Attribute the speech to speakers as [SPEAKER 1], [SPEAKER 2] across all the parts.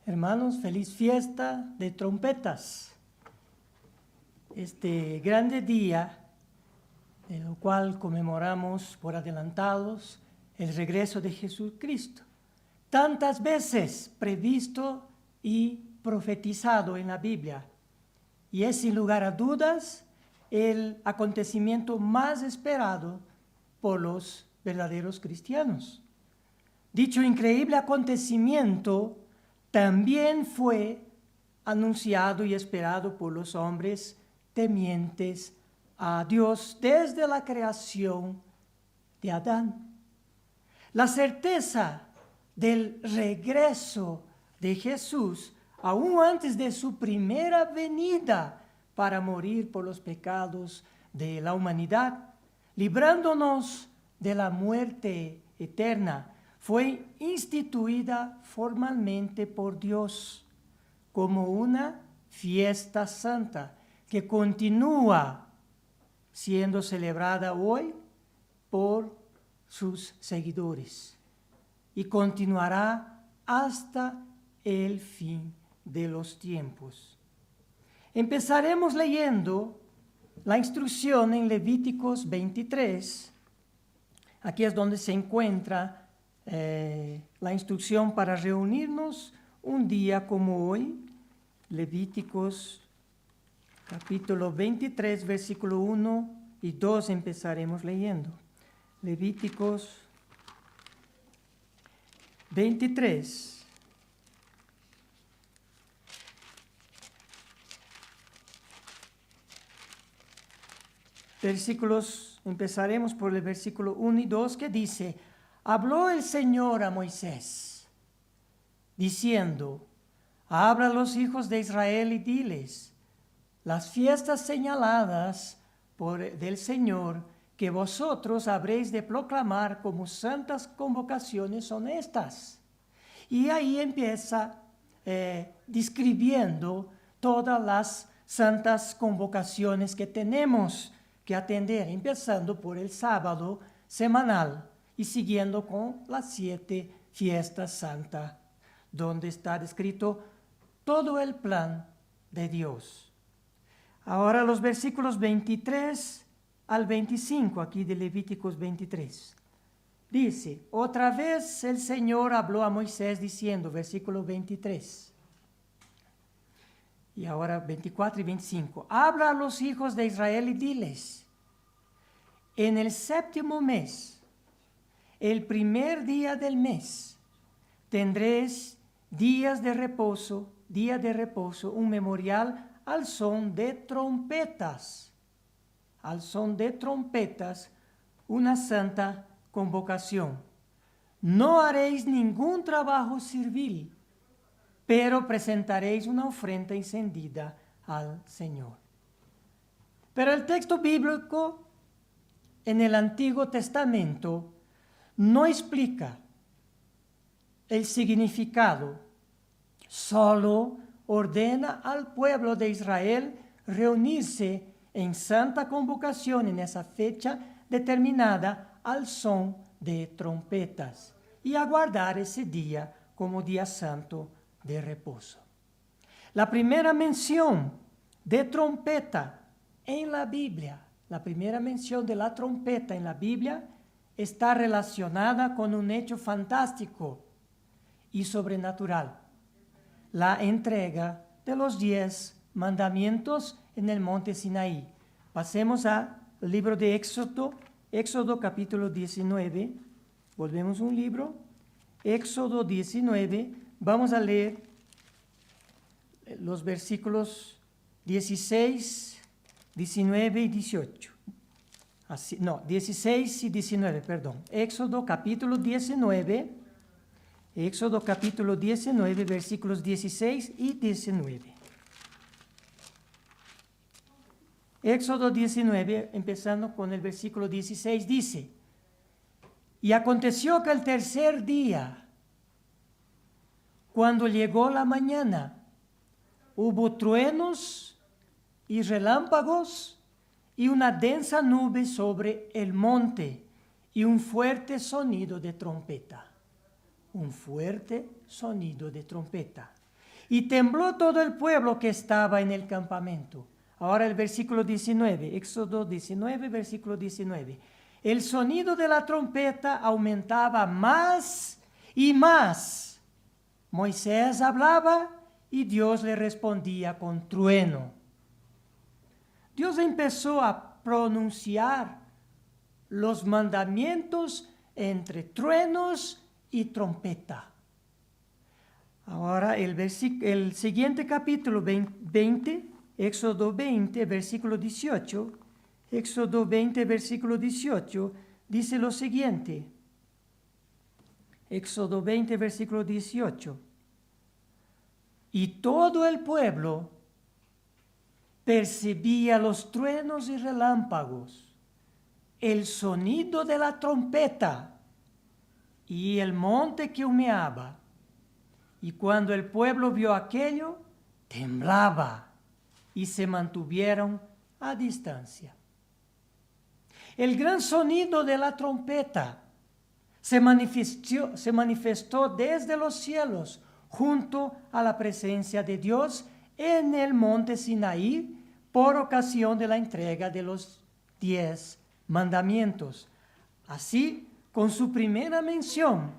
[SPEAKER 1] Hermanos, feliz fiesta de trompetas. Este grande día, en el cual conmemoramos por adelantados el regreso de Jesucristo, tantas veces previsto y profetizado en la Biblia. Y es sin lugar a dudas el acontecimiento más esperado por los verdaderos cristianos. Dicho increíble acontecimiento también fue anunciado y esperado por los hombres temientes a Dios desde la creación de Adán. La certeza del regreso de Jesús, aún antes de su primera venida para morir por los pecados de la humanidad, librándonos de la muerte eterna, fue instituida formalmente por Dios como una fiesta santa que continúa siendo celebrada hoy por sus seguidores y continuará hasta el fin de los tiempos. Empezaremos leyendo la instrucción en Levíticos 23. Aquí es donde se encuentra la instrucción para reunirnos un día como hoy. Levíticos capítulo 23, versículo 1 y 2 empezaremos leyendo. Levíticos 23. Empezaremos por el versículo 1 y 2 que dice: Habló el Señor a Moisés, diciendo: Habla a los hijos de Israel y diles: las fiestas señaladas del Señor que vosotros habréis de proclamar como santas convocaciones son estas. Y ahí empieza describiendo todas las santas convocaciones que tenemos que atender, empezando por el sábado semanal y siguiendo con las 7 fiestas santas, donde está descrito todo el plan de Dios. Ahora los versículos 23 al 25, aquí de Levíticos 23. Dice: otra vez el Señor habló a Moisés diciendo, versículo 23. Y ahora 24 y 25. Habla a los hijos de Israel y diles: en el 7º mes, el primer día del mes, tendréis día de reposo, un memorial al son de trompetas. Al son de trompetas, una santa convocación. No haréis ningún trabajo servil, pero presentaréis una ofrenda encendida al Señor. Pero el texto bíblico en el Antiguo Testamento no explica el significado, solo ordena al pueblo de Israel reunirse en santa convocación en esa fecha determinada al son de trompetas y aguardar ese día como día santo de reposo. La primera mención de trompeta en la Biblia, la primera mención de la trompeta en la Biblia está relacionada con un hecho fantástico y sobrenatural: la entrega de los 10 mandamientos en el monte Sinaí. Pasemos al libro de Éxodo capítulo 19. Volvemos un libro, Éxodo 19. Vamos a leer los versículos 16, 19 y 18. 16 y 19, perdón. Éxodo capítulo 19, versículos 16 y 19. Éxodo 19, empezando con el versículo 16, dice: y aconteció que el tercer día, cuando llegó la mañana, hubo truenos y relámpagos y una densa nube sobre el monte y un fuerte sonido de trompeta. Un fuerte sonido de trompeta. Y tembló todo el pueblo que estaba en el campamento. Ahora el versículo 19, Éxodo 19, versículo 19. El sonido de la trompeta aumentaba más y más. Moisés hablaba y Dios le respondía con trueno. Dios empezó a pronunciar los mandamientos entre truenos y trompeta. Ahora el siguiente capítulo 20, Éxodo 20, versículo 18, Éxodo 20, versículo 18, dice lo siguiente. Éxodo 20, versículo 18. Y todo el pueblo percibía los truenos y relámpagos, el sonido de la trompeta y el monte que humeaba. Y cuando el pueblo vio aquello, temblaba y se mantuvieron a distancia. El gran sonido de la trompeta se manifestó desde los cielos junto a la presencia de Dios en el monte Sinaí por ocasión de la entrega de los 10 mandamientos. Así, con su primera mención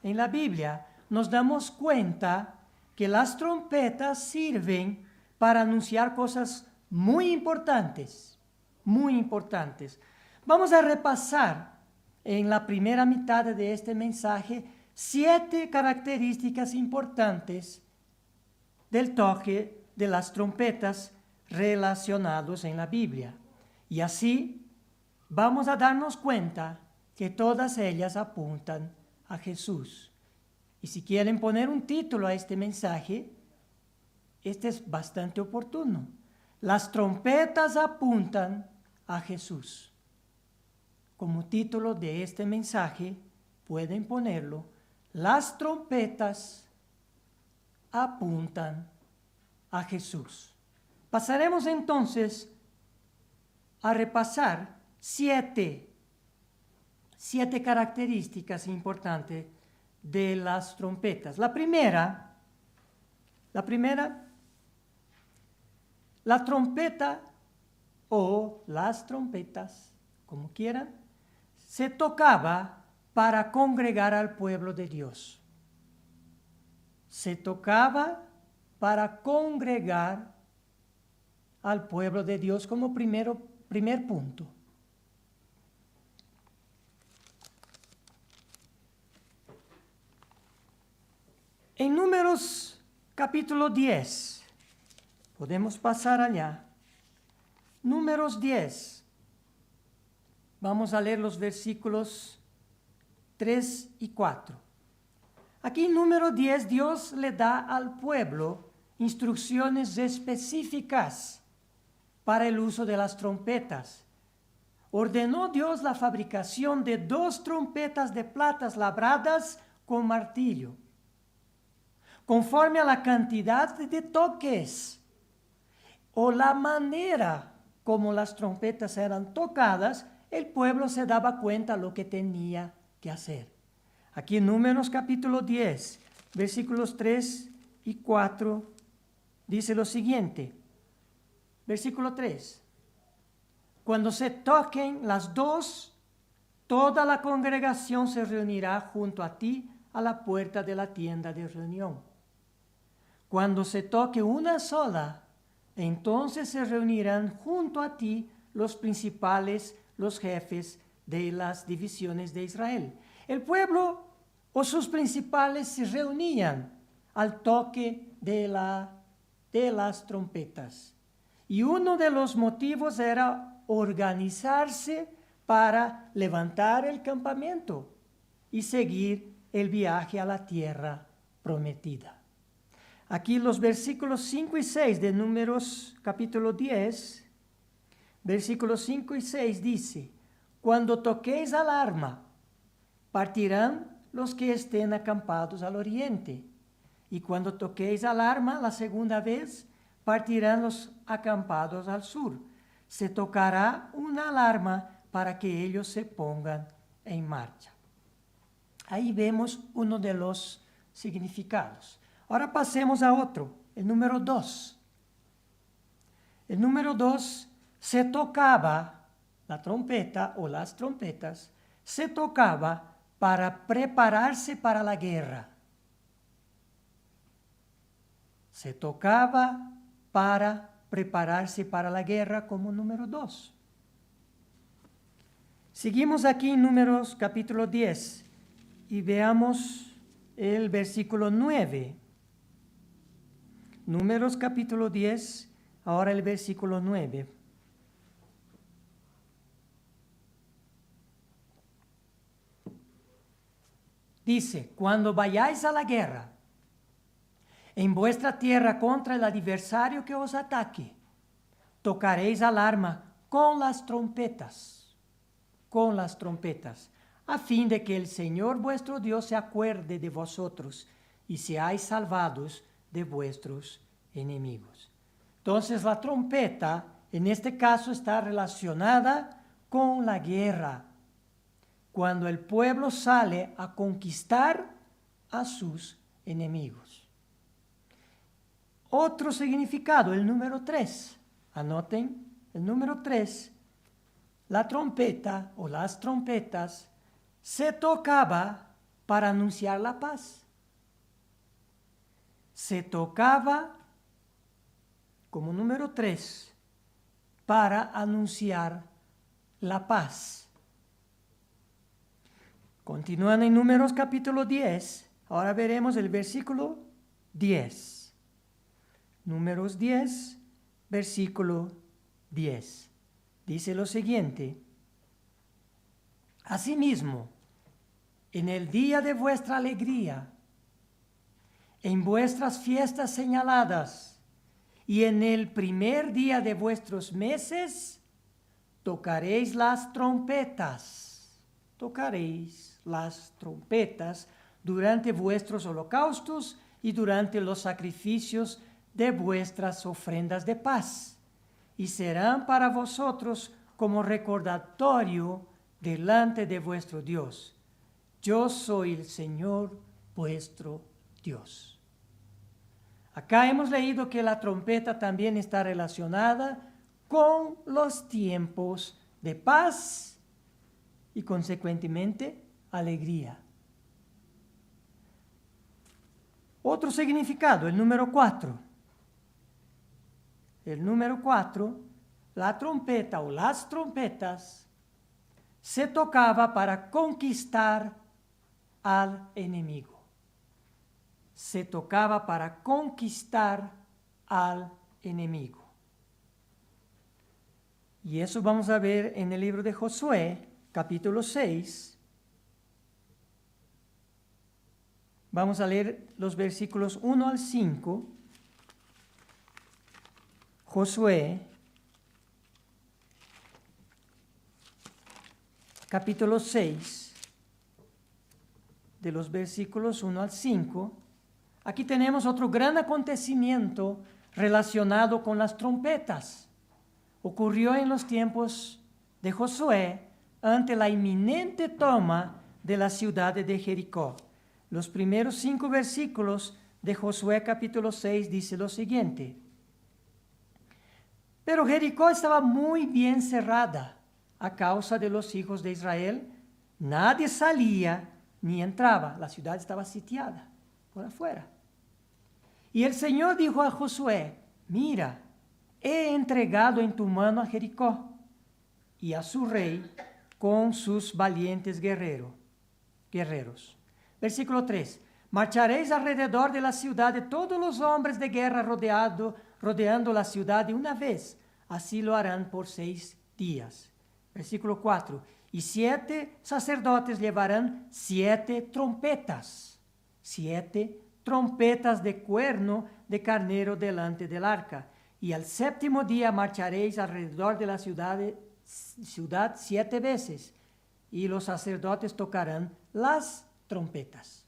[SPEAKER 1] en la Biblia, nos damos cuenta que las trompetas sirven para anunciar cosas muy importantes, muy importantes. Vamos a repasar en la primera mitad de este mensaje 7 características importantes del toque de las trompetas relacionados en la Biblia. Y así vamos a darnos cuenta que todas ellas apuntan a Jesús. Y si quieren poner un título a este mensaje, este es bastante oportuno. Las trompetas apuntan a Jesús. Como título de este mensaje, pueden ponerlo, las trompetas apuntan a Jesús. Pasaremos entonces a repasar 7 características importantes de las trompetas. La primera, la trompeta o las trompetas, como quieran, se tocaba para congregar al pueblo de Dios. Se tocaba para congregar al pueblo de Dios como primer punto. En Números capítulo 10, podemos pasar allá. Números 10, vamos a leer los versículos 3 y 4. Aquí en número 10, Dios le da al pueblo instrucciones específicas para el uso de las trompetas. Ordenó Dios la fabricación de 2 trompetas de plata labradas con martillo, conforme a la cantidad de toques o la manera como las trompetas eran tocadas, el pueblo se daba cuenta de lo que tenía que hacer. Aquí en Números capítulo 10, versículos 3 y 4, dice lo siguiente. Versículo 3. Cuando se toquen las 2, toda la congregación se reunirá junto a ti a la puerta de la tienda de reunión. Cuando se toque una sola, entonces se reunirán junto a ti los principales, los jefes de las divisiones de Israel. El pueblo o sus principales se reunían al toque de las trompetas. Y uno de los motivos era organizarse para levantar el campamento y seguir el viaje a la tierra prometida. Aquí los versículos 5 y 6 de Números capítulo 10, versículos 5 y 6 dice, cuando toquéis alarma, partirán los que estén acampados al oriente. Y cuando toquéis alarma la segunda vez, partirán los acampados al sur. Se tocará una alarma para que ellos se pongan en marcha. Ahí vemos uno de los significados. Ahora pasemos a otro, el número 2. El número 2 se tocaba, la trompeta o las trompetas, se tocaba para prepararse para la guerra. Se tocaba para prepararse para la guerra como número 2. Seguimos aquí en Números capítulo 10 y veamos el versículo 9. Números capítulo 10, ahora el versículo 9. Dice, cuando vayáis a la guerra en vuestra tierra contra el adversario que os ataque, tocaréis alarma con las trompetas, a fin de que el Señor vuestro Dios se acuerde de vosotros y seáis salvados de vuestros enemigos. Entonces la trompeta en este caso está relacionada con la guerra, cuando el pueblo sale a conquistar a sus enemigos. Otro significado, el número 3. Anoten, el número 3. La trompeta o las trompetas se tocaba para anunciar la paz. Se tocaba como número 3 para anunciar la paz. Continuando en Números capítulo 10, ahora veremos el versículo 10. Números 10, versículo 10. Dice lo siguiente: asimismo, en el día de vuestra alegría, en vuestras fiestas señaladas, y en el primer día de vuestros meses, tocaréis las trompetas. Tocaréis las trompetas durante vuestros holocaustos y durante los sacrificios de vuestras ofrendas de paz, y serán para vosotros como recordatorio delante de vuestro Dios. Yo soy el Señor vuestro Dios. Acá hemos leído que la trompeta también está relacionada con los tiempos de paz y consecuentemente alegría. Otro significado, el número 4. El número 4, la trompeta o las trompetas se tocaba para conquistar al enemigo. Se tocaba para conquistar al enemigo. Y eso vamos a ver en el libro de Josué, capítulo 6. Vamos a leer los versículos 1 al 5. Josué, capítulo 6, de los versículos 1 al 5. Aquí tenemos otro gran acontecimiento relacionado con las trompetas. Ocurrió en los tiempos de Josué ante la inminente toma de la ciudad de Jericó. Los primeros 5 versículos de Josué capítulo 6 dice lo siguiente: pero Jericó estaba muy bien cerrada a causa de los hijos de Israel. Nadie salía ni entraba. La ciudad estaba sitiada por afuera. Y el Señor dijo a Josué: mira, he entregado en tu mano a Jericó y a su rey con sus valientes guerreros. Versículo 3. Marcharéis alrededor de la ciudad de todos los hombres de guerra rodeando la ciudad de una vez. Así lo harán por 6 días. Versículo 4. Y 7 sacerdotes llevarán 7 trompetas. 7 trompetas de cuerno de carnero delante del arca. Y al 7º día marcharéis alrededor de la ciudad 7 veces. Y los sacerdotes tocarán las trompetas.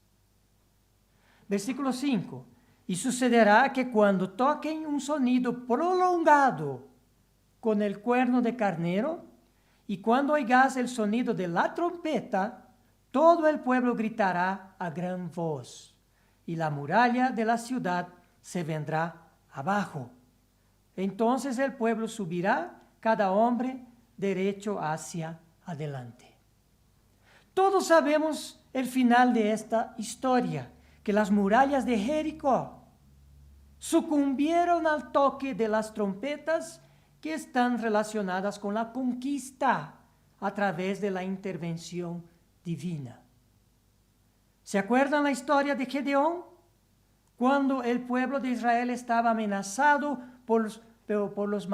[SPEAKER 1] Versículo 5. Y sucederá que cuando toquen un sonido prolongado con el cuerno de carnero, y cuando oigas el sonido de la trompeta, todo el pueblo gritará a gran voz. y la muralla de la ciudad se vendrá abajo. Entonces el pueblo subirá, cada hombre derecho hacia adelante. Todos sabemos el final de esta historia, que las murallas de Jericó sucumbieron al toque de las trompetas que están relacionadas con la conquista a través de la intervención divina. ¿Se acuerdan la historia de Gedeón? Cuando el pueblo de Israel estaba amenazado por los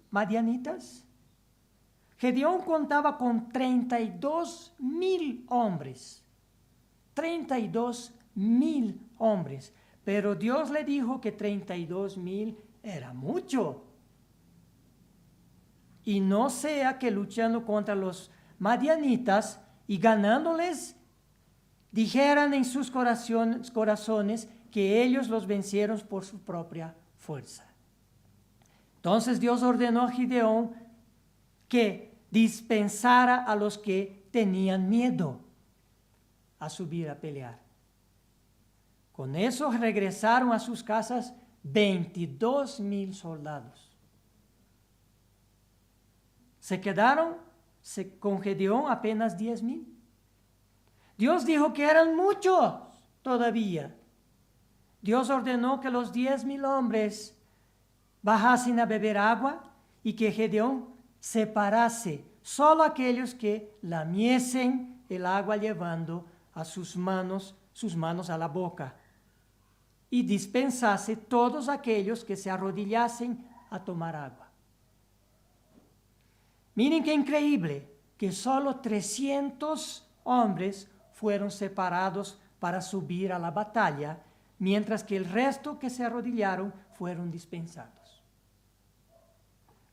[SPEAKER 1] madianitas. Gedeón contaba con 32,000 hombres. 32,000 hombres. Pero Dios le dijo que 32,000 era mucho. Y no sea que luchando contra los madianitas y ganándoles, dijeran en sus corazones que ellos los vencieron por su propia fuerza. Entonces Dios ordenó a Gedeón que dispensara a los que tenían miedo a subir a pelear. Con eso regresaron a sus casas 22,000 soldados. Se quedaron con Gedeón apenas 10,000. Dios dijo que eran muchos todavía. Dios ordenó que los 10,000 hombres bajasen a beber agua y que Gedeón separase solo aquellos que lamiesen el agua llevando a sus manos a la boca, y dispensase todos aquellos que se arrodillasen a tomar agua. Miren qué increíble que solo 300 hombres fueron separados para subir a la batalla, mientras que el resto que se arrodillaron fueron dispensados.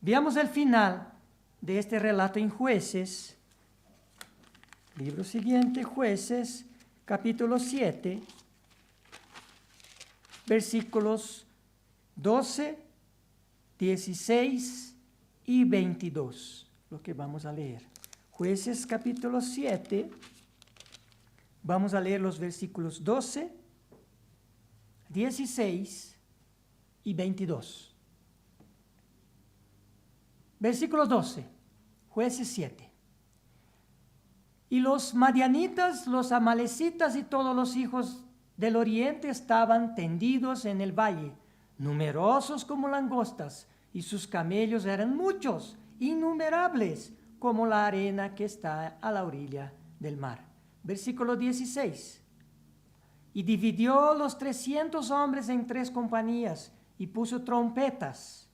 [SPEAKER 1] Veamos el final de este relato en Jueces, libro siguiente, Jueces, capítulo 7, versículos 12, 16 y 22, lo que vamos a leer. Jueces capítulo 7, vamos a leer los versículos 12, 16 y 22. Versículo 12, Jueces 7. Y los madianitas, los amalecitas y todos los hijos del oriente estaban tendidos en el valle, numerosos como langostas, y sus camellos eran muchos, innumerables, como la arena que está a la orilla del mar. Versículo 16. Y dividió los 300 hombres en 3 compañías, y puso trompetas,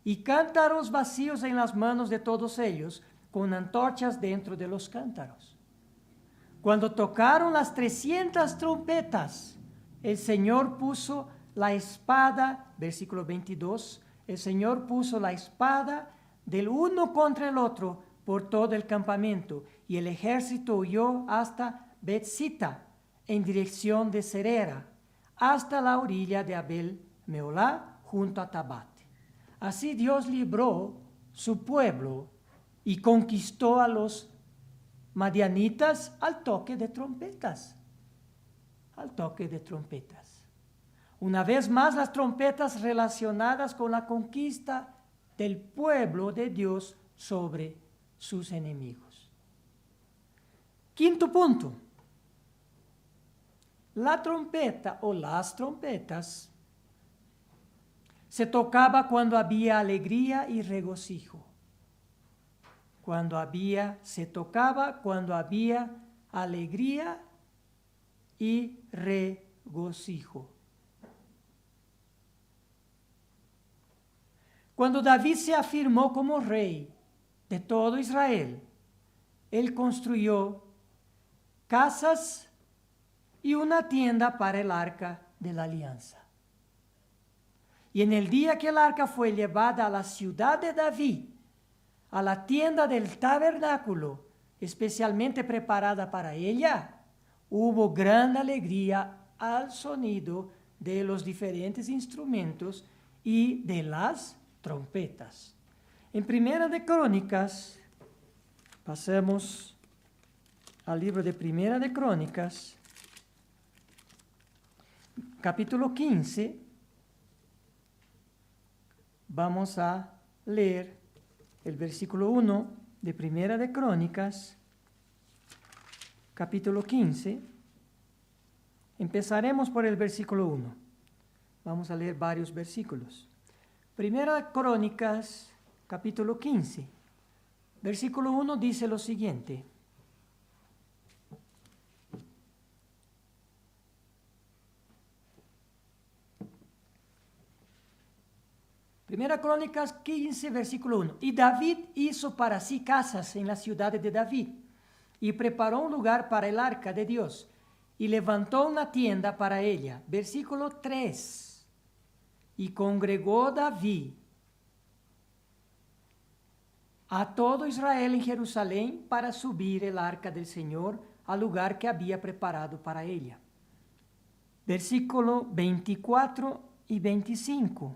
[SPEAKER 1] y cántaros vacíos en las manos de todos ellos, con antorchas dentro de los cántaros. Cuando tocaron las 300 trompetas, el Señor puso la espada, versículo 22, el Señor puso la espada del uno contra el otro por todo el campamento, y el ejército huyó hasta Betzita, en dirección de Serera, hasta la orilla de Abel Meolá, junto a Tabat. Así Dios libró su pueblo y conquistó a los madianitas al toque de trompetas. Al toque de trompetas. Una vez más, las trompetas relacionadas con la conquista del pueblo de Dios sobre sus enemigos. Quinto punto. La trompeta o las trompetas se tocaba cuando había alegría y regocijo. Se tocaba cuando había alegría y regocijo. Cuando David se afirmó como rey de todo Israel, él construyó casas y una tienda para el arca de la alianza. Y en el día que el arca fue llevada a la ciudad de David, a la tienda del tabernáculo, especialmente preparada para ella, hubo gran alegría al sonido de los diferentes instrumentos y de las trompetas. En Primera de Crónicas, pasemos al libro de Primera de Crónicas, capítulo 15, vamos a leer el versículo 1 de Primera de Crónicas, capítulo 15. Empezaremos por el versículo 1. Vamos a leer varios versículos. Primera de Crónicas, capítulo 15. Versículo 1 dice lo siguiente. Primera Crónicas 15, versículo 1. Y David hizo para sí casas en la ciudad de David, y preparó un lugar para el arca de Dios, y levantó una tienda para ella. Versículo 3. Y congregó David a todo Israel en Jerusalén para subir el arca del Señor al lugar que había preparado para ella. Versículo 24 y 25.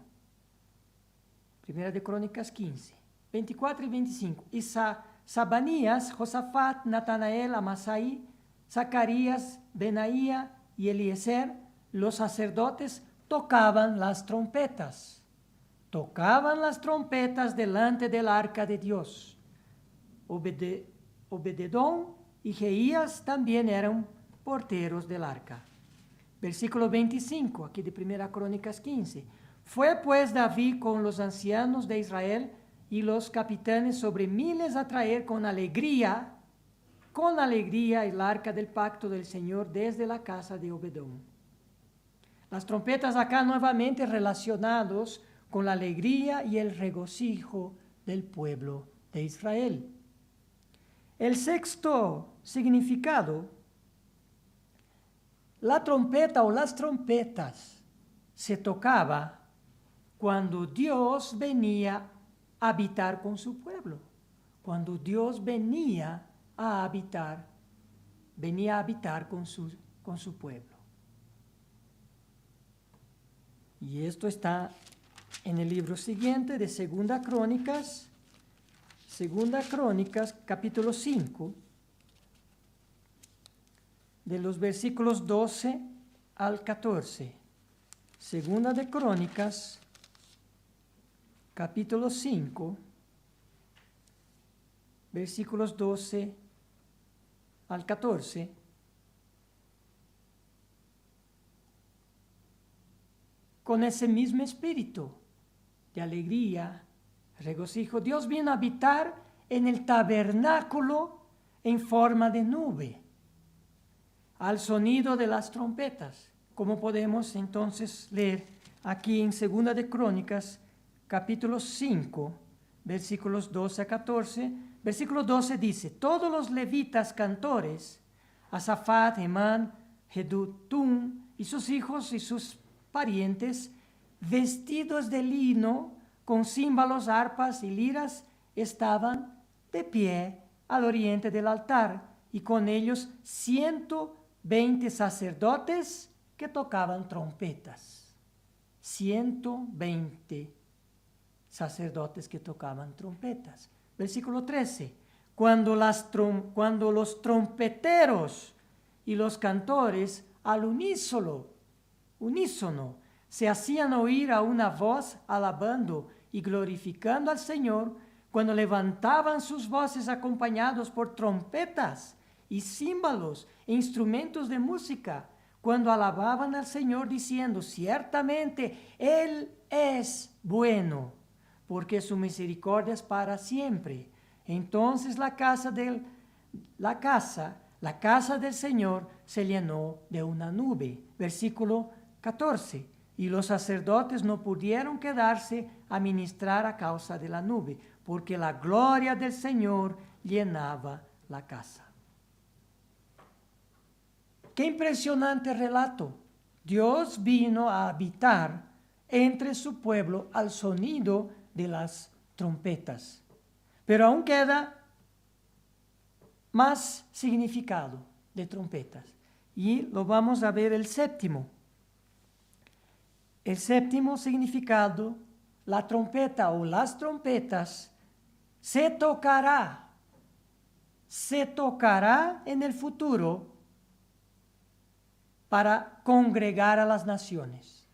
[SPEAKER 1] Primera de Crónicas 15, 24 y 25. Y Sabanías, Josafat, Natanael, Amasai, Zacarías, Benaía y Eliezer, los sacerdotes, tocaban las trompetas. Tocaban las trompetas delante del arca de Dios. Obededón y Jeías también eran porteros del arca. Versículo 25, aquí de Primera Crónicas 15. Fue pues David con los ancianos de Israel y los capitanes sobre miles a traer con alegría el arca del pacto del Señor desde la casa de Obededón. Las trompetas acá nuevamente relacionados con la alegría y el regocijo del pueblo de Israel. El sexto significado, la trompeta o las trompetas se tocaba cuando Dios venía a habitar con su pueblo, cuando Dios venía a habitar con su pueblo. Y esto está en el libro siguiente de Segunda Crónicas, capítulo 5, de los versículos 12 al 14. Segunda de Crónicas, capítulo 5, versículos 12 al 14. Con ese mismo espíritu de alegría, regocijo, Dios vino a habitar en el tabernáculo en forma de nube, al sonido de las trompetas, como podemos entonces leer aquí en Segunda de Crónicas, capítulo 5, versículos 12 a 14. Versículo 12 dice, todos los levitas cantores, Asafat, Emán, Jedutún y sus hijos y sus parientes, vestidos de lino, con címbalos, arpas y liras, estaban de pie al oriente del altar, y con ellos 120 sacerdotes que tocaban trompetas. 120 sacerdotes que tocaban trompetas. Versículo 13. Cuando los trompeteros y los cantores al unísono se hacían oír a una voz alabando y glorificando al Señor, cuando levantaban sus voces acompañados por trompetas y címbalos e instrumentos de música, cuando alababan al Señor diciendo, ciertamente Él es bueno, porque su misericordia es para siempre. Entonces la casa del Señor se llenó de una nube. Versículo 14. Y los sacerdotes no pudieron quedarse a ministrar a causa de la nube, porque la gloria del Señor llenaba la casa. Qué impresionante relato. Dios vino a habitar entre su pueblo al sonido de las trompetas. Pero aún queda más significado de trompetas. Y lo vamos a ver el séptimo. El séptimo significado, la trompeta o las trompetas se tocará se tocará en el futuro para congregar a las naciones.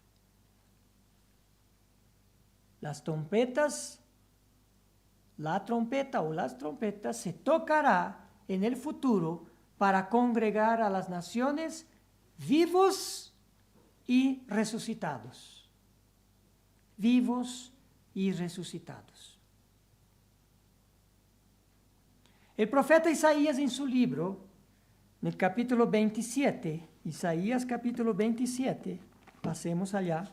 [SPEAKER 1] Las trompetas, la trompeta o las trompetas se tocará en el futuro para congregar a las naciones vivos y resucitados. Vivos y resucitados. El profeta Isaías en su libro, en el capítulo 27, Isaías capítulo 27, pasemos allá.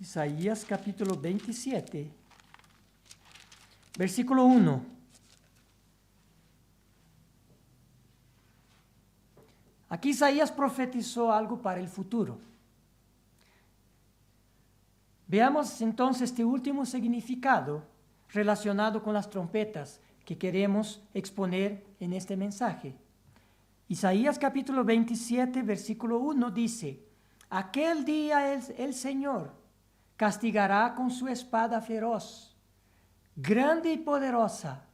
[SPEAKER 1] Isaías capítulo 27, versículo 1. Aquí Isaías profetizó algo para el futuro. Veamos entonces este último significado relacionado con las trompetas que queremos exponer en este mensaje. Isaías capítulo 27, versículo 1 dice: aquel día el Señor castigará con su espada feroz, grande y poderosa,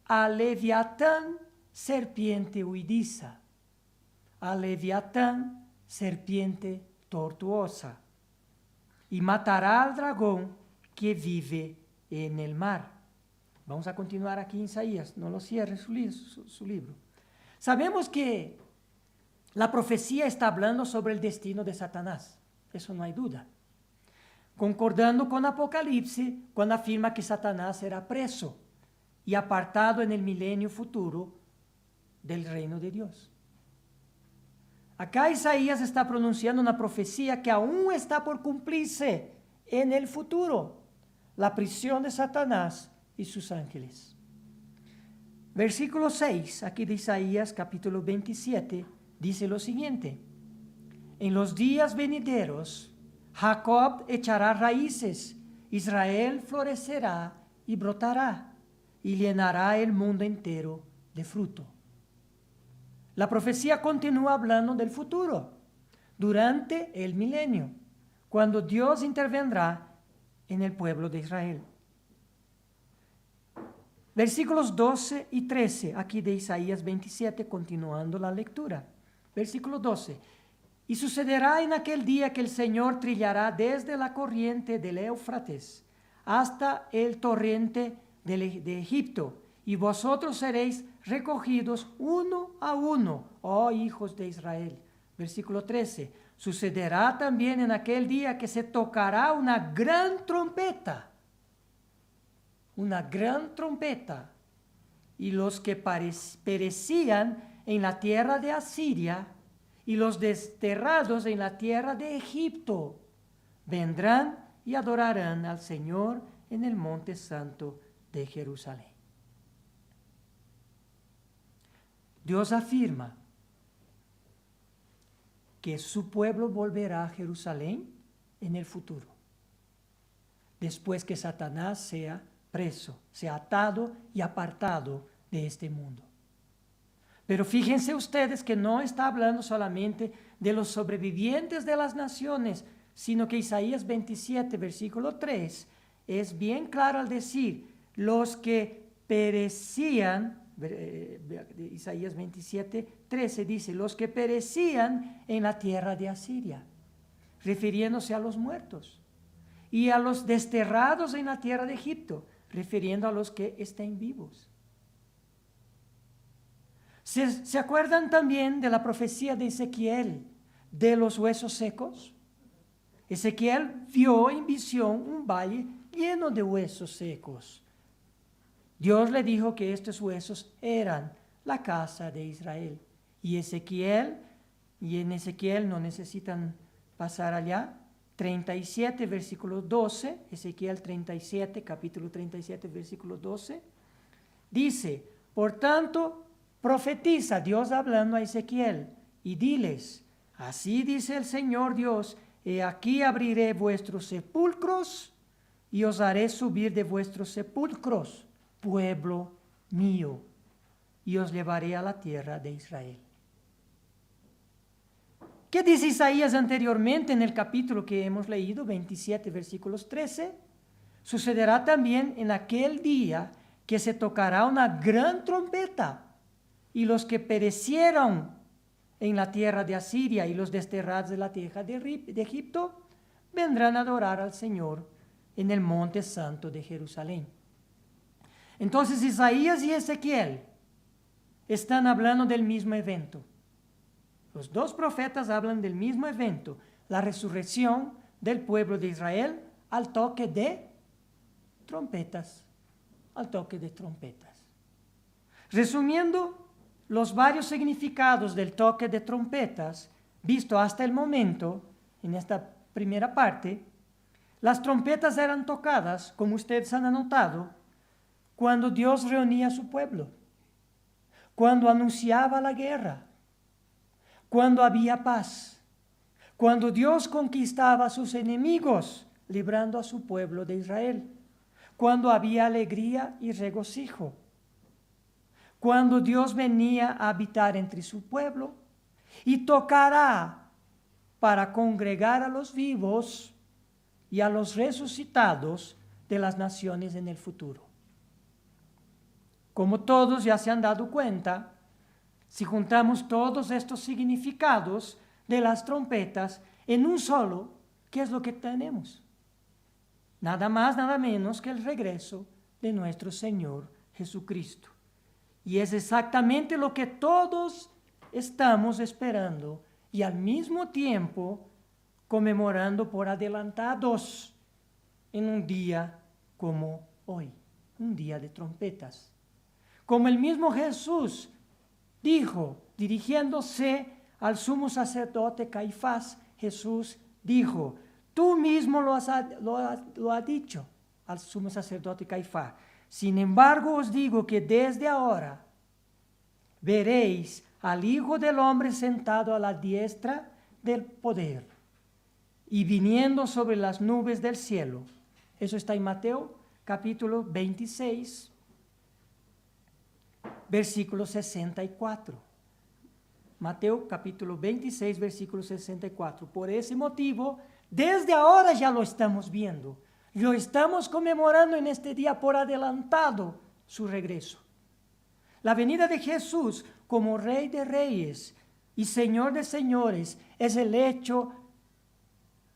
[SPEAKER 1] a Leviatán, serpiente huidiza, a Leviatán, serpiente tortuosa, y matará al dragón que vive en el mar. Vamos a continuar aquí en Isaías, no lo cierre su libro. Sabemos que la profecía está hablando sobre el destino de Satanás, eso no hay duda. Concordando con Apocalipsis cuando afirma que Satanás será preso y apartado en el milenio futuro del reino de Dios. Acá Isaías está pronunciando una profecía que aún está por cumplirse en el futuro, la prisión de Satanás y sus ángeles. Versículo 6, aquí de Isaías capítulo 27, dice lo siguiente: en los días venideros, Jacob echará raíces, Israel florecerá y brotará, y llenará el mundo entero de fruto. La profecía continúa hablando del futuro, durante el milenio, cuando Dios intervendrá en el pueblo de Israel. Versículos 12 y 13, aquí de Isaías 27, continuando la lectura. Versículo 12. Y sucederá en aquel día que el Señor trillará desde la corriente del Éufrates hasta el torrente de Egipto, y vosotros seréis recogidos uno a uno, oh hijos de Israel. Versículo 13. Sucederá también en aquel día que se tocará una gran trompeta, y los que perecían en la tierra de Asiria y los desterrados en la tierra de Egipto vendrán y adorarán al Señor en el monte santo de Jerusalén. Dios afirma que su pueblo volverá a Jerusalén en el futuro, después que Satanás sea preso, sea atado y apartado de este mundo. Pero fíjense ustedes que no está hablando solamente de los sobrevivientes de las naciones, sino que Isaías 27, versículo 3, es bien claro al decir, los que perecían, Isaías 27, 13 dice, los que perecían en la tierra de Asiria, refiriéndose a los muertos, y a los desterrados en la tierra de Egipto, refiriendo a los que estén vivos. ¿Se acuerdan también de la profecía de Ezequiel de los huesos secos? Ezequiel vio en visión un valle lleno de huesos secos. Dios le dijo que estos huesos eran la casa de Israel. Y en Ezequiel no necesitan pasar allá, 37, versículo 12, Ezequiel 37, capítulo 37, versículo 12, dice, por tanto, profetiza Dios hablando a Ezequiel, y diles, así dice el Señor Dios, he aquí abriré vuestros sepulcros, y os haré subir de vuestros sepulcros, pueblo mío, y os llevaré a la tierra de Israel. ¿Qué dice Isaías anteriormente en el capítulo que hemos leído, 27, versículos 13? Sucederá también en aquel día que se tocará una gran trompeta, y los que perecieron en la tierra de Asiria y los desterrados de la tierra de Egipto vendrán a adorar al Señor en el monte santo de Jerusalén. Entonces Isaías y Ezequiel están hablando del mismo evento. Los dos profetas hablan del mismo evento, la resurrección del pueblo de Israel al toque de trompetas. Al toque de trompetas. Resumiendo los varios significados del toque de trompetas, visto hasta el momento, en esta primera parte, las trompetas eran tocadas, como ustedes han anotado, cuando Dios reunía a su pueblo, cuando anunciaba la guerra, cuando había paz, cuando Dios conquistaba a sus enemigos, librando a su pueblo de Israel, cuando había alegría y regocijo, cuando Dios venía a habitar entre su pueblo y tocará para congregar a los vivos y a los resucitados de las naciones en el futuro. Como todos ya se han dado cuenta, si juntamos todos estos significados de las trompetas en un solo, ¿qué es lo que tenemos? Nada más, nada menos que el regreso de nuestro Señor Jesucristo. Y es exactamente lo que todos estamos esperando y al mismo tiempo conmemorando por adelantados en un día como hoy, un día de trompetas. Como el mismo Jesús dijo, dirigiéndose al sumo sacerdote Caifás, Jesús dijo, tú mismo lo has dicho al sumo sacerdote Caifás. Sin embargo, os digo que desde ahora veréis al Hijo del Hombre sentado a la diestra del poder y viniendo sobre las nubes del cielo. Eso está en Mateo capítulo 26, versículo 64. Mateo capítulo 26, versículo 64. Por ese motivo, desde ahora ya lo estamos viendo. Lo estamos conmemorando en este día por adelantado su regreso. La venida de Jesús como Rey de Reyes y Señor de Señores es el hecho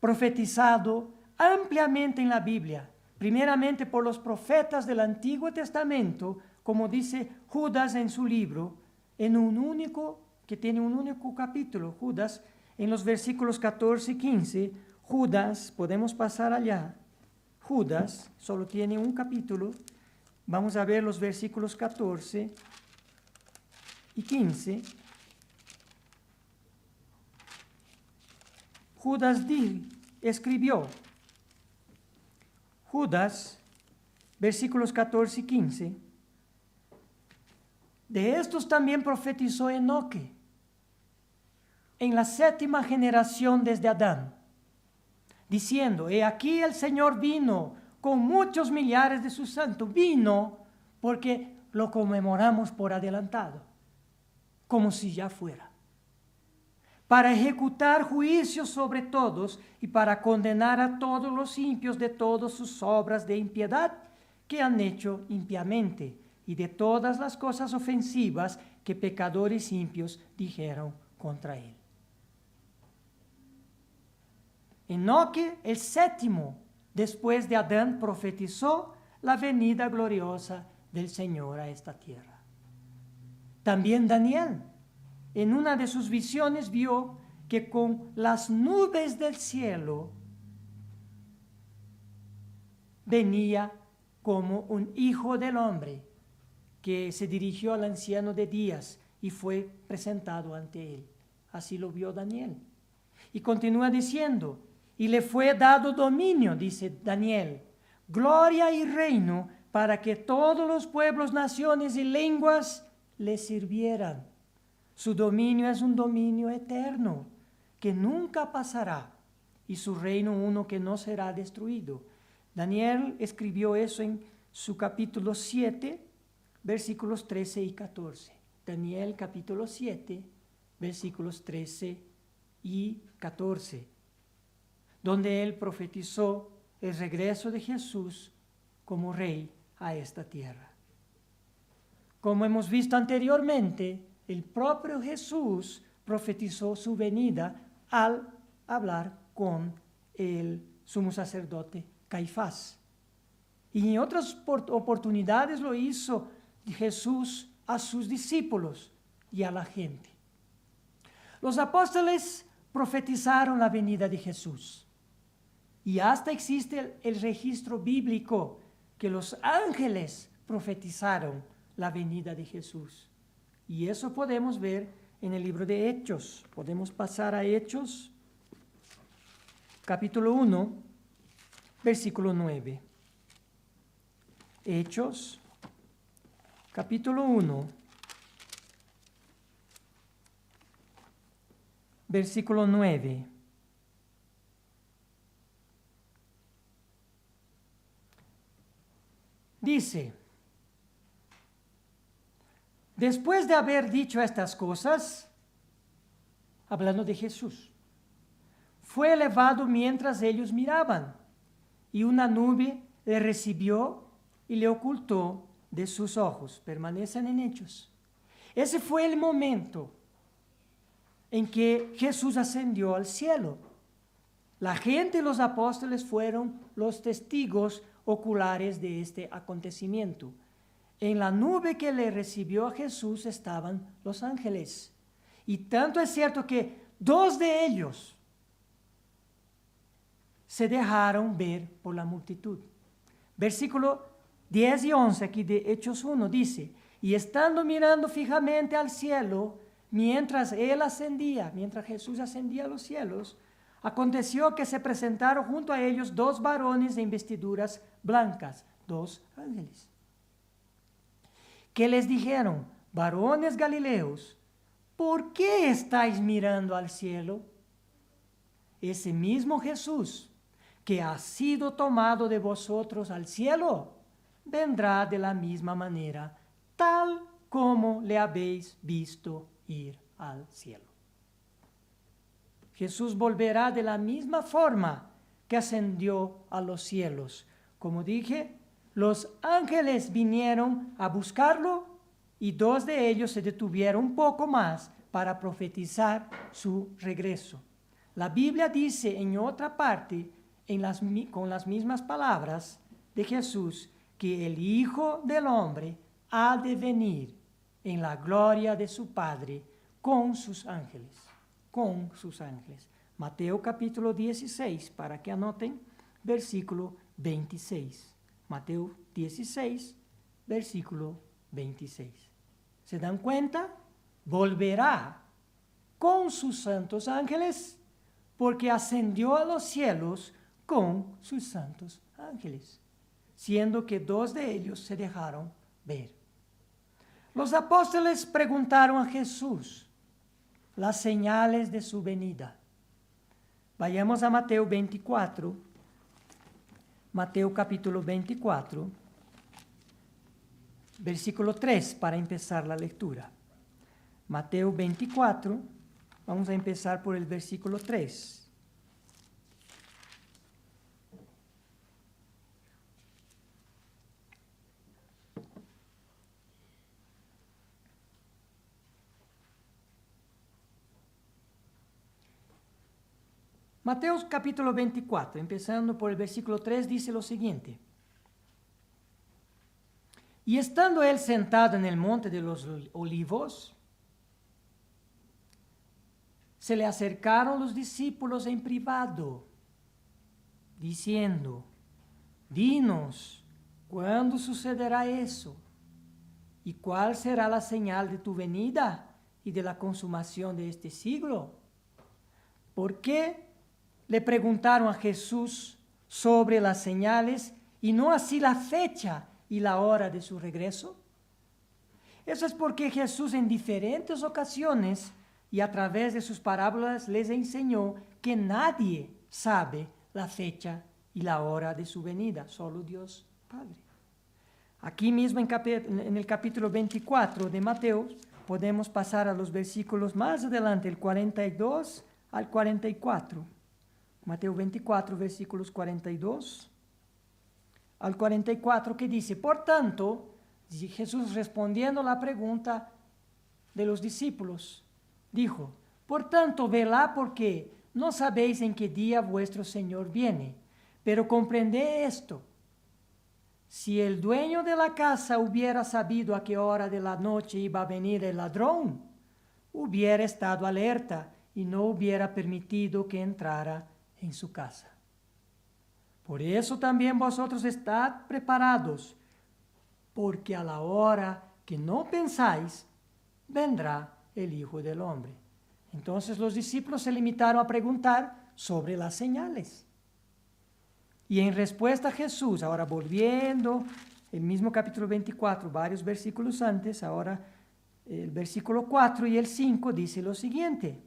[SPEAKER 1] profetizado ampliamente en la Biblia, primeramente por los profetas del Antiguo Testamento, como dice Judas en su libro, que tiene un único capítulo, Judas, en los versículos 14 y 15, Judas, podemos pasar allá, Judas solo tiene un capítulo, vamos a ver los versículos 14 y 15. Judas escribió, Judas, versículos 14 y 15, de estos también profetizó Enoque, en la 7ª generación desde Adán, diciendo, he aquí el Señor vino con muchos millares de sus santos. Vino porque lo conmemoramos por adelantado, como si ya fuera, para ejecutar juicios sobre todos y para condenar a todos los impios de todas sus obras de impiedad que han hecho impiamente y de todas las cosas ofensivas que pecadores impios dijeron contra él. Enoque, el 7º después de Adán, profetizó la venida gloriosa del Señor a esta tierra. También Daniel, en una de sus visiones, vio que con las nubes del cielo venía como un hijo del hombre que se dirigió al anciano de días y fue presentado ante él. Así lo vio Daniel. Y continúa diciendo, y le fue dado dominio, dice Daniel, gloria y reino para que todos los pueblos, naciones y lenguas le sirvieran. Su dominio es un dominio eterno que nunca pasará y su reino uno que no será destruido. Daniel escribió eso en su capítulo 7, versículos 13 y 14. Daniel capítulo 7, versículos 13 y 14. Donde él profetizó el regreso de Jesús como rey a esta tierra. Como hemos visto anteriormente, el propio Jesús profetizó su venida al hablar con el sumo sacerdote Caifás. Y en otras oportunidades lo hizo Jesús a sus discípulos y a la gente. Los apóstoles profetizaron la venida de Jesús. Y hasta existe el registro bíblico que los ángeles profetizaron la venida de Jesús. Y eso podemos ver en el libro de Hechos. Podemos pasar a Hechos, capítulo 1, versículo 9. Hechos, capítulo 1, versículo 9. Dice: después de haber dicho estas cosas, hablando de Jesús, fue elevado mientras ellos miraban, y una nube le recibió y le ocultó de sus ojos. Permanecen en Hechos. Ese fue el momento en que Jesús ascendió al cielo. La gente y los apóstoles fueron los testigos oculares de este acontecimiento. En la nube que le recibió a Jesús estaban los ángeles. Y tanto es cierto que 2 de ellos se dejaron ver por la multitud. Versículo 10 y 11 aquí de Hechos 1 dice: y estando mirando fijamente al cielo, mientras Jesús ascendía a los cielos, aconteció que se presentaron junto a ellos 2 varones de vestiduras blancas, 2 ángeles, que les dijeron: varones galileos, ¿por qué estáis mirando al cielo? Ese mismo Jesús que ha sido tomado de vosotros al cielo, vendrá de la misma manera, tal como le habéis visto ir al cielo. Jesús volverá de la misma forma que ascendió a los cielos. Como dije, los ángeles vinieron a buscarlo y 2 de ellos se detuvieron un poco más para profetizar su regreso. La Biblia dice en otra parte, con las mismas palabras de Jesús, que el Hijo del Hombre ha de venir en la gloria de su Padre con sus ángeles. Con sus ángeles. Mateo capítulo 16, para que anoten, versículo 26. Mateo 16, versículo 26. ¿Se dan cuenta? Volverá con sus santos ángeles, porque ascendió a los cielos con sus santos ángeles, siendo que 2 de ellos se dejaron ver. Los apóstoles preguntaron a Jesús las señales de su venida. Vayamos a Mateo 24, Mateo capítulo 24, versículo 3, para empezar la lectura. Mateo 24, vamos a empezar por el versículo 3. Mateo capítulo 24, empezando por el versículo 3, dice lo siguiente: y estando él sentado en el monte de los olivos, se le acercaron los discípulos en privado, diciendo: dinos, ¿cuándo sucederá eso? ¿Y cuál será la señal de tu venida y de la consumación de este siglo? ¿Por qué le preguntaron a Jesús sobre las señales y no así la fecha y la hora de su regreso? Eso es porque Jesús en diferentes ocasiones y a través de sus parábolas les enseñó que nadie sabe la fecha y la hora de su venida, solo Dios Padre. Aquí mismo en el capítulo 24 de Mateo podemos pasar a los versículos más adelante, el 42 al 44. Mateo 24, versículos 42 al 44, que dice: por tanto, Jesús, respondiendo a la pregunta de los discípulos, dijo: por tanto, velad, porque no sabéis en qué día vuestro Señor viene. Pero comprended esto: si el dueño de la casa hubiera sabido a qué hora de la noche iba a venir el ladrón, hubiera estado alerta y no hubiera permitido que entrara en su casa. Por eso también vosotros estad preparados, porque a la hora que no pensáis, vendrá el Hijo del Hombre. Entonces los discípulos se limitaron a preguntar sobre las señales. Y en respuesta a Jesús, ahora volviendo, el mismo capítulo 24, varios versículos antes, ahora el versículo 4 y el 5 dice lo siguiente.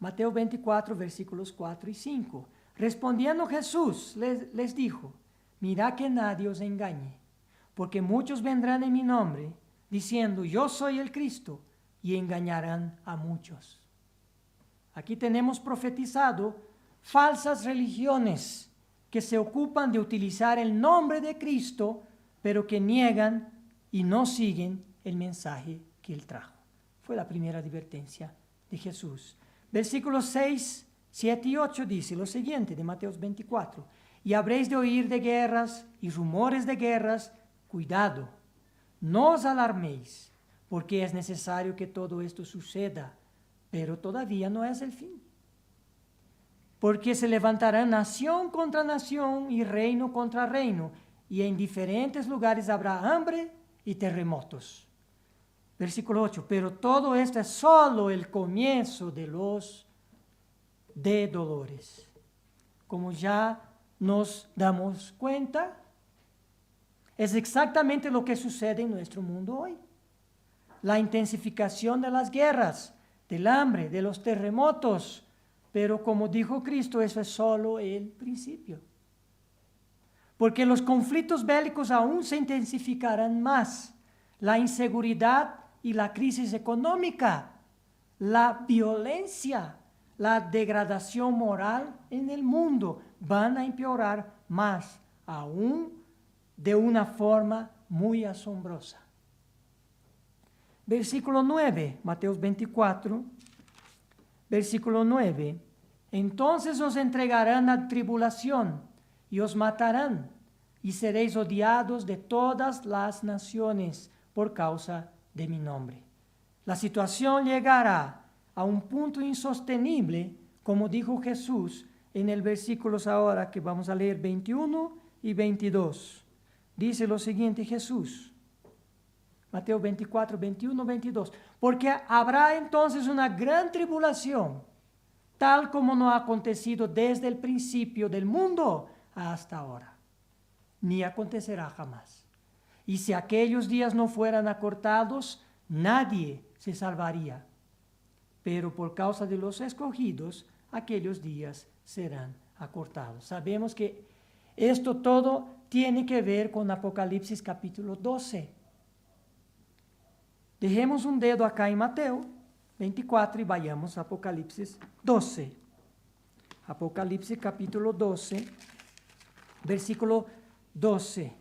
[SPEAKER 1] Mateo 24, versículos 4 y 5. Respondiendo Jesús les dijo: mirad que nadie os engañe, porque muchos vendrán en mi nombre, diciendo: yo soy el Cristo, y engañarán a muchos. Aquí tenemos profetizado falsas religiones que se ocupan de utilizar el nombre de Cristo, pero que niegan y no siguen el mensaje que Él trajo. Fue la primera advertencia de Jesús. Versículos 6, 7 y 8 dice lo siguiente de Mateo 24. Y habréis de oír de guerras y rumores de guerras. Cuidado, no os alarméis, porque es necesario que todo esto suceda, pero todavía no es el fin. Porque se levantará nación contra nación y reino contra reino, y en diferentes lugares habrá hambre y terremotos. Versículo 8, pero todo esto es solo el comienzo de los dolores. Como ya nos damos cuenta, es exactamente lo que sucede en nuestro mundo hoy. La intensificación de las guerras, del hambre, de los terremotos. Pero como dijo Cristo, eso es solo el principio. Porque los conflictos bélicos aún se intensificarán más. La inseguridad y la crisis económica, la violencia, la degradación moral en el mundo van a empeorar más aún de una forma muy asombrosa. Versículo 9, Mateo 24, versículo 9. Entonces os entregarán a tribulación y os matarán, y seréis odiados de todas las naciones por causa de mi nombre. La situación llegará a un punto insostenible, como dijo Jesús en el versículos ahora que vamos a leer 21 y 22. Dice lo siguiente Jesús, Mateo 24, 21, 22. Porque habrá entonces una gran tribulación, tal como no ha acontecido desde el principio del mundo hasta ahora, ni acontecerá jamás. Y si aquellos días no fueran acortados, nadie se salvaría. Pero por causa de los escogidos, aquellos días serán acortados. Sabemos que esto todo tiene que ver con Apocalipsis capítulo 12. Dejemos un dedo acá en Mateo 24 y vayamos a Apocalipsis 12. Apocalipsis capítulo 12, versículo 12,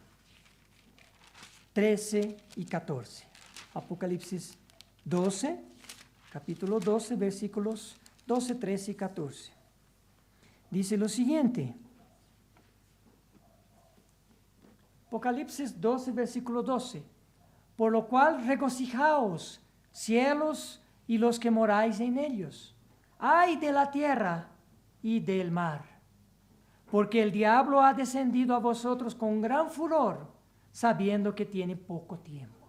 [SPEAKER 1] 13 y 14. Apocalipsis 12, capítulo 12, versículos 12, 13 y 14. Dice lo siguiente. Apocalipsis 12, versículo 12. Por lo cual regocijaos, cielos y los que moráis en ellos. Ay de la tierra y del mar, porque el diablo ha descendido a vosotros con gran furor, sabiendo que tiene poco tiempo.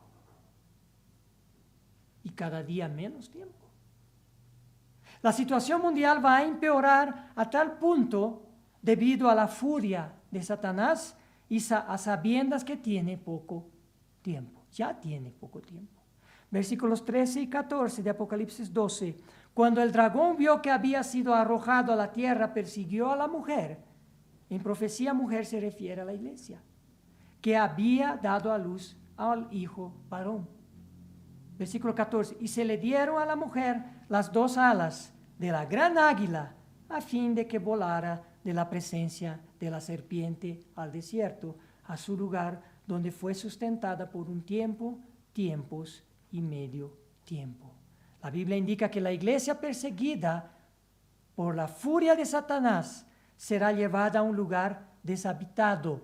[SPEAKER 1] Y cada día menos tiempo. La situación mundial va a empeorar a tal punto debido a la furia de Satanás y a sabiendas que tiene poco tiempo. Ya tiene poco tiempo. Versículos 13 y 14 de Apocalipsis 12. Cuando el dragón vio que había sido arrojado a la tierra, persiguió a la mujer. En profecía, mujer se refiere a la iglesia, que había dado a luz al hijo varón. Versículo 14. Y se le dieron a la mujer las dos alas de la gran águila, a fin de que volara de la presencia de la serpiente al desierto, a su lugar donde fue sustentada por un tiempo, tiempos y medio tiempo. La Biblia indica que la iglesia perseguida por la furia de Satanás será llevada a un lugar deshabitado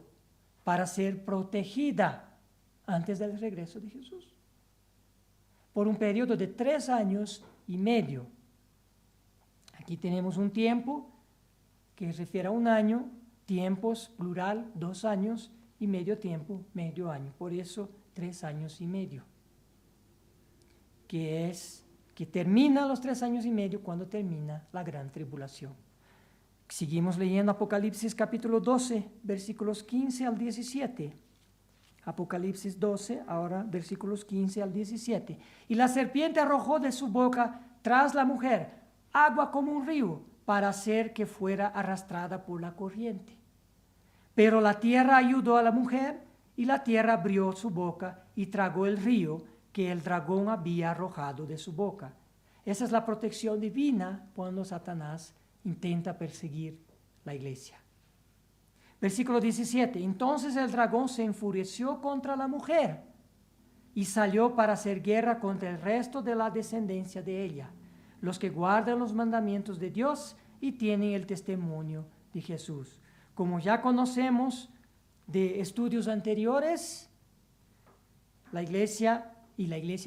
[SPEAKER 1] para ser protegida antes del regreso de Jesús, por un periodo de 3 años y medio. Aquí tenemos un tiempo que refiere a un año, tiempos plural, 2 años, y medio tiempo, medio año. Por eso 3 años y medio, que termina los 3 años y medio cuando termina la gran tribulación. Seguimos leyendo Apocalipsis capítulo 12, versículos 15 al 17. Apocalipsis 12, ahora versículos 15 al 17. Y la serpiente arrojó de su boca tras la mujer agua como un río, para hacer que fuera arrastrada por la corriente. Pero la tierra ayudó a la mujer, y la tierra abrió su boca y tragó el río que el dragón había arrojado de su boca. Esa es la protección divina cuando Satanás intenta perseguir la iglesia. Versículo 17. Entonces el dragón se enfureció contra la mujer y salió para hacer guerra contra el resto de la descendencia de ella, los que guardan los mandamientos de Dios y tienen el testimonio de Jesús. Como ya conocemos de estudios anteriores, la iglesia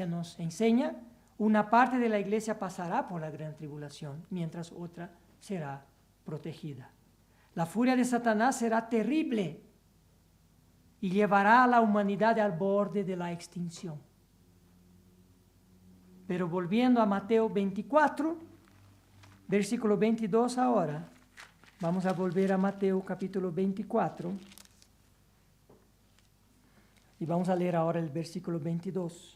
[SPEAKER 1] nos enseña, una parte de la iglesia pasará por la gran tribulación, mientras otra será protegida. La furia de Satanás será terrible y llevará a la humanidad al borde de la extinción. Pero volviendo a Mateo 24, versículo 22 ahora, vamos a volver a Mateo capítulo 24 y vamos a leer ahora el versículo 22.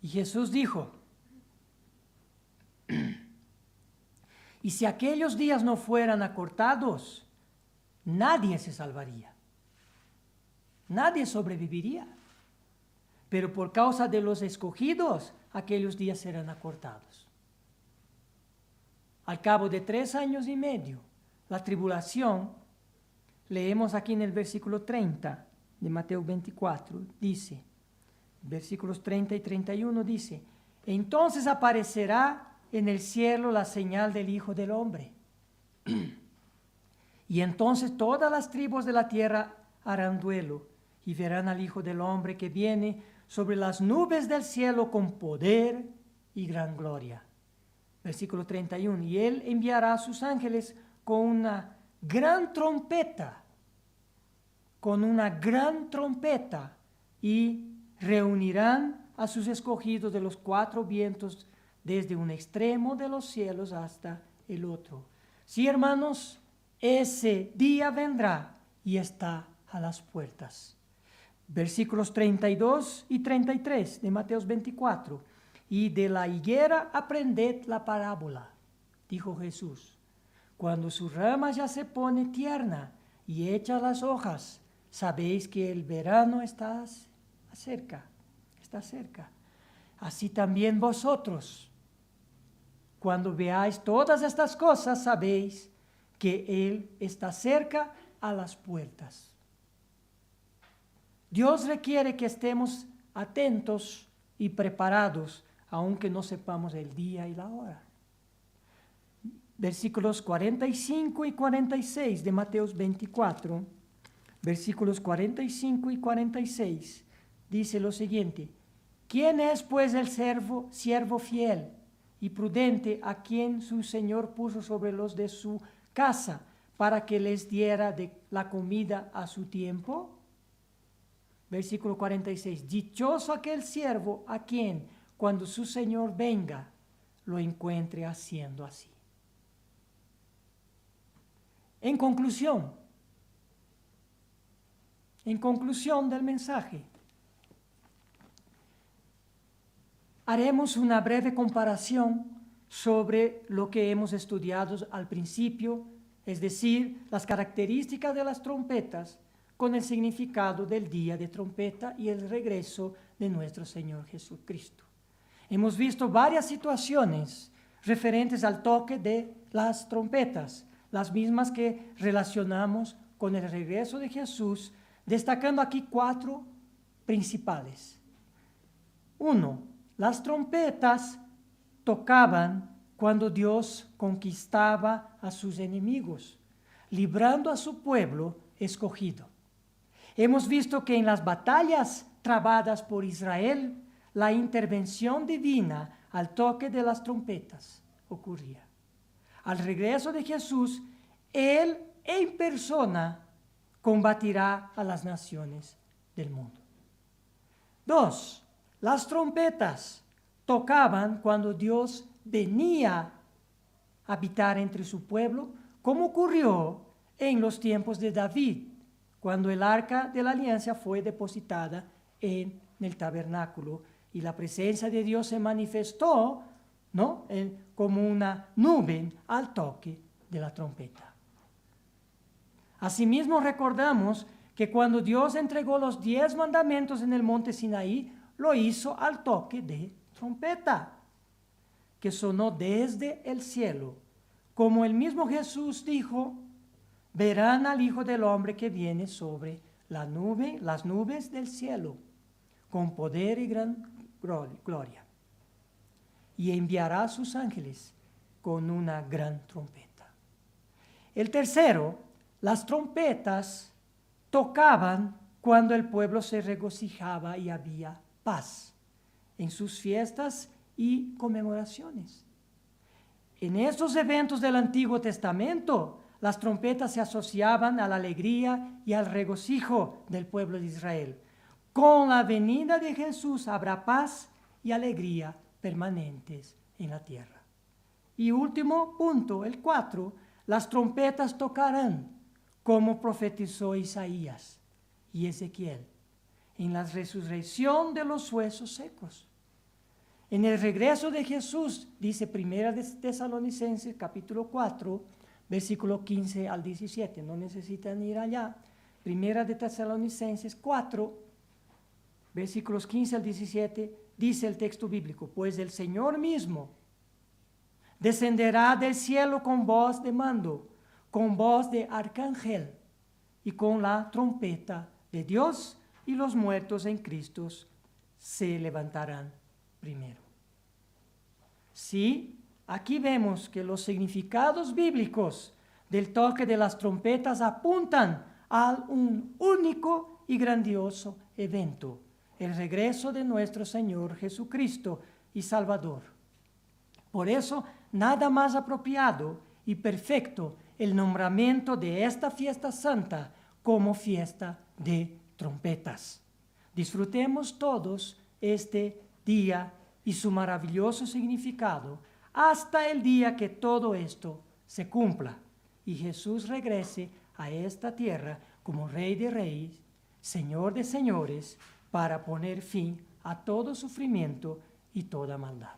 [SPEAKER 1] Y Jesús dijo, y si aquellos días no fueran acortados, nadie se salvaría, nadie sobreviviría. Pero por causa de los escogidos, aquellos días serán acortados. Al cabo de 3 años y medio, la tribulación, leemos aquí en el versículo 30 de Mateo 24, dice, versículos 30 y 31 dice, entonces aparecerá en el cielo la señal del Hijo del Hombre. Y entonces todas las tribus de la tierra harán duelo y verán al Hijo del Hombre que viene sobre las nubes del cielo con poder y gran gloria. Versículo 31, y Él enviará a sus ángeles con una gran trompeta, y reunirán a sus escogidos de los 4 vientos desde un extremo de los cielos hasta el otro. Sí, hermanos, ese día vendrá y está a las puertas. Versículos 32 y 33 de Mateo 24. Y de la higuera aprended la parábola, dijo Jesús. Cuando su rama ya se pone tierna y echa las hojas, sabéis que el verano está cerca. Así también vosotros, cuando veáis todas estas cosas, sabéis que Él está cerca a las puertas. Dios requiere que estemos atentos y preparados, aunque no sepamos el día y la hora. Versículos 45 y 46 de Mateo 24, versículos 45 y 46, dice lo siguiente: ¿Quién es pues el siervo fiel y prudente a quien su Señor puso sobre los de su casa para que les diera de la comida a su tiempo? Versículo 46, dichoso aquel siervo a quien, cuando su Señor venga, lo encuentre haciendo así. En conclusión del mensaje, haremos una breve comparación sobre lo que hemos estudiado al principio, es decir, las características de las trompetas con el significado del día de trompeta y el regreso de nuestro Señor Jesucristo. Hemos visto varias situaciones referentes al toque de las trompetas, las mismas que relacionamos con el regreso de Jesús, destacando aquí 4 principales. 1. Las trompetas tocaban cuando Dios conquistaba a sus enemigos, librando a su pueblo escogido. Hemos visto que en las batallas trabadas por Israel, la intervención divina al toque de las trompetas ocurría. Al regreso de Jesús, Él en persona combatirá a las naciones del mundo. 2. Las trompetas tocaban cuando Dios venía a habitar entre su pueblo, como ocurrió en los tiempos de David, cuando el arca de la alianza fue depositada en el tabernáculo y la presencia de Dios se manifestó, ¿no?, como una nube al toque de la trompeta. Asimismo recordamos que cuando Dios entregó los 10 mandamientos en el monte Sinaí, lo hizo al toque de trompeta, que sonó desde el cielo. Como el mismo Jesús dijo, verán al Hijo del Hombre que viene sobre las nubes del cielo, con poder y gran gloria. Y enviará a sus ángeles con una gran trompeta. El tercero, las trompetas tocaban cuando el pueblo se regocijaba y había paz en sus fiestas y conmemoraciones. En estos eventos del Antiguo Testamento, las trompetas se asociaban a la alegría y al regocijo del pueblo de Israel. Con la venida de Jesús habrá paz y alegría permanentes en la tierra. Y último punto, el 4, las trompetas tocarán, como profetizó Isaías y Ezequiel, en la resurrección de los huesos secos. En el regreso de Jesús, dice 1 de Tesalonicenses capítulo 4, versículo 15 al 17, no necesitan ir allá. 1 de Tesalonicenses 4, versículos 15 al 17, dice el texto bíblico, pues el Señor mismo descenderá del cielo con voz de mando, con voz de arcángel y con la trompeta de Dios, y los muertos en Cristo se levantarán primero. Sí, aquí vemos que los significados bíblicos del toque de las trompetas apuntan a un único y grandioso evento, el regreso de nuestro Señor Jesucristo y Salvador. Por eso, nada más apropiado y perfecto el nombramiento de esta fiesta santa como fiesta de trompetas. Disfrutemos todos este día y su maravilloso significado hasta el día que todo esto se cumpla y Jesús regrese a esta tierra como Rey de Reyes, Señor de Señores, para poner fin a todo sufrimiento y toda maldad.